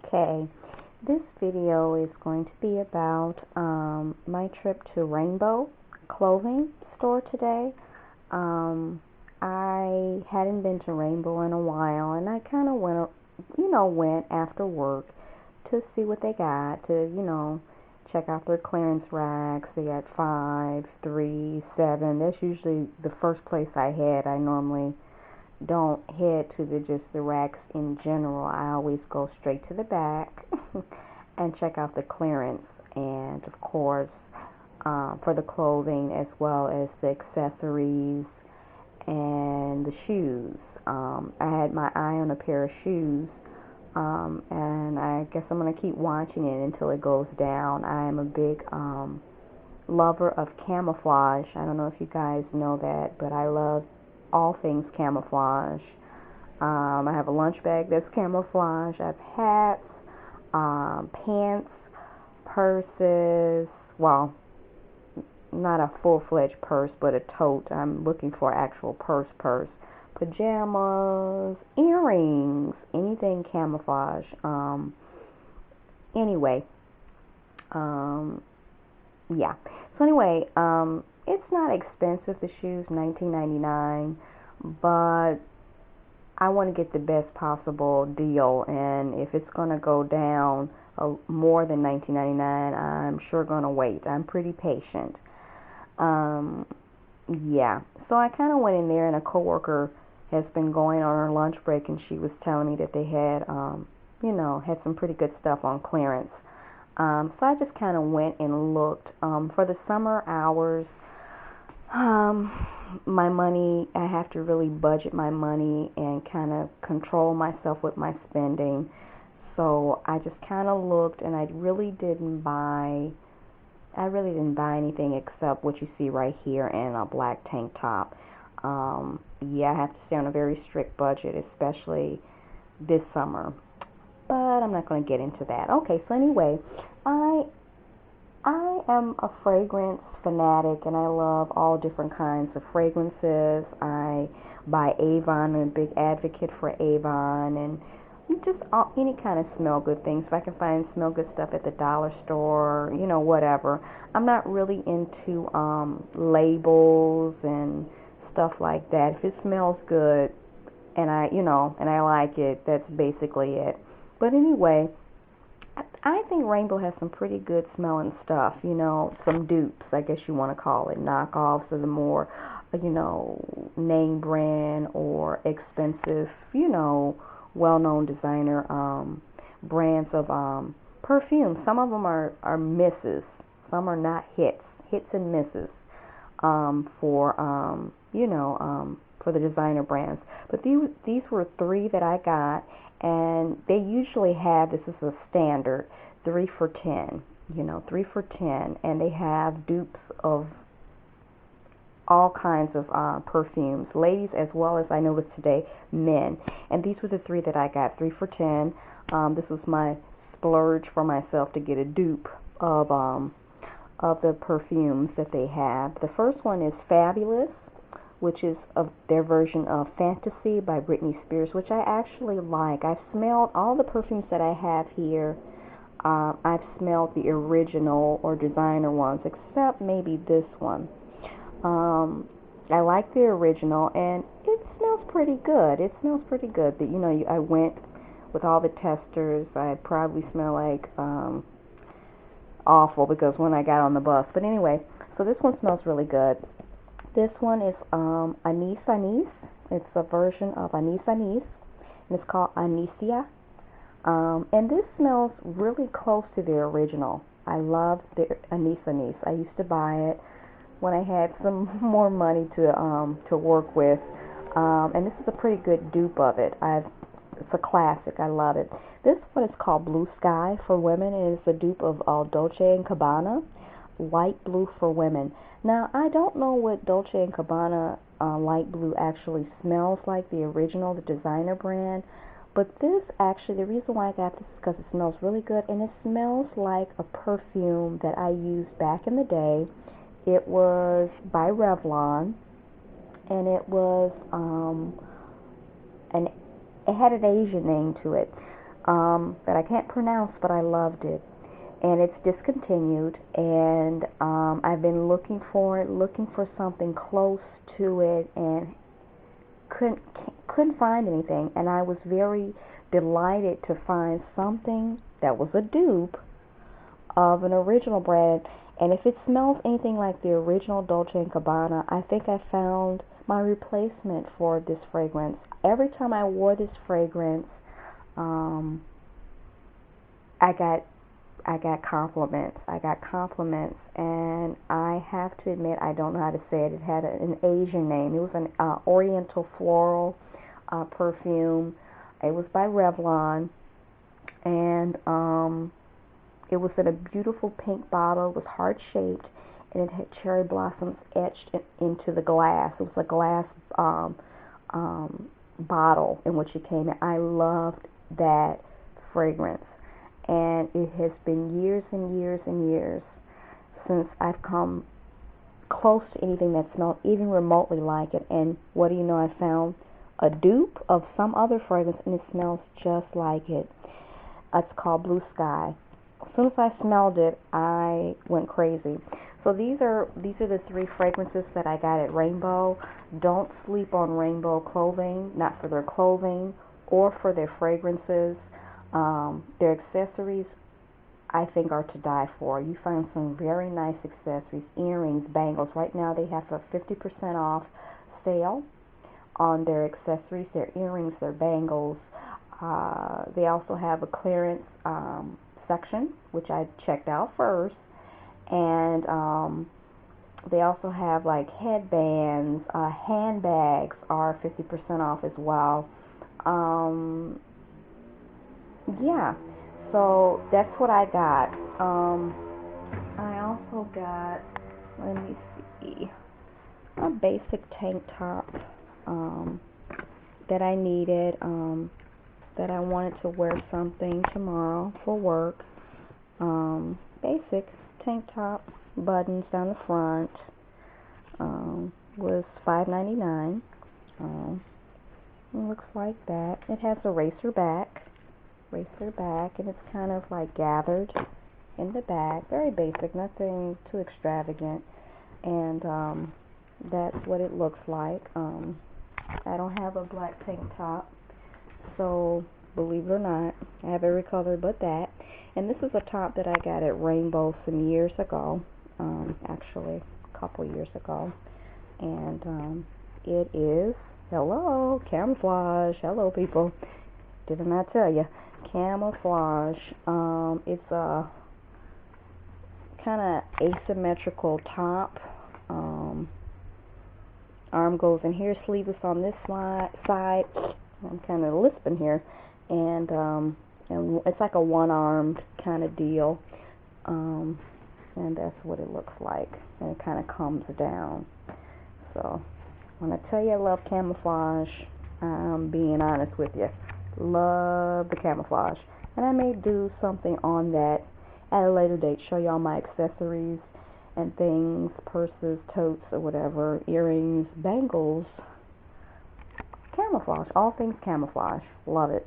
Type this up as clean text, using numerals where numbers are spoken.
Okay, this video is going to be about my trip to Rainbow clothing store today. I hadn't been to Rainbow in a while, and I kind of went after work to see what they got, to check out their clearance racks. They got 5, 3, 7. That's usually the first place I head. I normally don't head to the racks in general. I always go straight to the back and check out the clearance, and of course for the clothing as well as the accessories and the shoes. I had my eye on a pair of shoes, and I guess I'm going to keep watching it until it goes down. I am a big lover of camouflage. I don't know if you guys know that, but I love all things camouflage. I have a lunch bag that's camouflage. I have hats, pants, purses. Well, not a full-fledged purse, but a tote. I'm looking for actual purse. Pajamas, earrings, anything camouflage. Anyway, yeah. So anyway, it's not expensive, the shoes, $19.99, but I want to get the best possible deal, and if it's going to go down more than $19.99, I'm sure going to wait. I'm pretty patient. Yeah. So I kind of went in there, and a coworker has been going on her lunch break, and she was telling me that they had, had some pretty good stuff on clearance. So I just kind of went and looked. For the summer hours, my money, I have to really budget my money and kind of control myself with my spending. So I just kind of looked, and I really didn't buy anything except what you see right here and a black tank top. Yeah, I have to stay on a very strict budget, especially this summer. But I'm not going to get into that. Okay, so anyway, I am a fragrance fanatic, and I love all different kinds of fragrances. I buy Avon. I'm a big advocate for Avon, and just any kind of smell good things. If I can find smell good stuff at the dollar store, whatever. I'm not really into labels and stuff like that. If it smells good and I like it, that's basically it. But anyway, I think Rainbow has some pretty good smelling stuff, some dupes, I guess you want to call it, knockoffs of the more, name brand or expensive, well-known designer brands of perfume. Some of them are misses, some are not hits and misses for the designer brands. But these were 3 that I got, and they usually have, this is a standard, 3 for $10, 3 for $10, and they have dupes of all kinds of perfumes, ladies as well as, I noticed today, men. And these were the 3 that I got, 3 for $10. This was my splurge for myself to get a dupe of the perfumes that they have. The first one is Fabulous, which is their version of Fantasy by Britney Spears, which I actually like. I've smelled all the perfumes that I have here. I've smelled the original or designer ones, except maybe this one. I like the original, and it smells pretty good. I went with all the testers. I probably smell like awful because when I got on the bus. But anyway, so this one smells really good. This one is Anise Anise. It's a version of Anise Anise, and it's called Anicia. And this smells really close to the original. I love the Anise Anise. I used to buy it when I had some more money to work with, and this is a pretty good dupe of it. It's a classic. I love it. This one is called Blue Sky for women. It is a dupe of Dolce & Gabbana, Light Blue for women. Now, I don't know what Dolce & Gabbana Light Blue actually smells like, the original, the designer brand, but this actually, the reason why I got this is because it smells really good, and it smells like a perfume that I used back in the day. It was by Revlon, and it was it had an Asian name to it. that I can't pronounce, but I loved it. And it's discontinued, and I've been looking for it, looking for something close to it, and couldn't find anything. And I was very delighted to find something that was a dupe of an original brand. And if it smells anything like the original Dolce & Gabbana, I think I found my replacement for this fragrance. Every time I wore this fragrance, I got compliments. And I have to admit, I don't know how to say it. It had an Asian name. It was an Oriental floral perfume. It was by Revlon, and it was in a beautiful pink bottle. It was heart shaped, and it had cherry blossoms etched into the glass. It was a glass bottle in which it came in. I loved that fragrance. And it has been years and years and years since I've come close to anything that smelled even remotely like it. And what do you know? I found a dupe of some other fragrance, and it smells just like it. It's called Blue Sky. As soon as I smelled it, I went crazy. So these are the three fragrances that I got at Rainbow. Don't sleep on Rainbow clothing, not for their clothing or for their fragrances. Their accessories, I think, are to die for. You find some very nice accessories, earrings, bangles. Right now they have a 50% off sale on their accessories, their earrings, their bangles. They also have a clearance section, which I checked out first. And they also have like headbands, handbags are 50% off as well. Yeah, so that's what I got. I also got, let me see, a basic tank top that I needed, that I wanted to wear something tomorrow for work. Basic tank top, buttons down the front, was $5.99. It looks like that. It has a racer back, and it's kind of like gathered in the back. Very basic, nothing too extravagant. And that's what it looks like. I don't have a black tank top, so believe it or not, I have every color but that. And this is a top that I got at Rainbow some years ago, actually a couple years ago. And it is, hello, camouflage. Hello, people. Didn't I tell you? Camouflage. It's a kind of asymmetrical top. Arm goes in here, sleeveless on this side. I'm kind of lisping here. And it's like a one-armed kind of deal. And that's what it looks like. And it kind of comes down. So when I tell you I love camouflage, I'm being honest with you. Love the camouflage. And I may do something on that at a later date, show y'all my accessories and things, purses, totes, or whatever, earrings, bangles, camouflage, all things camouflage. Love it.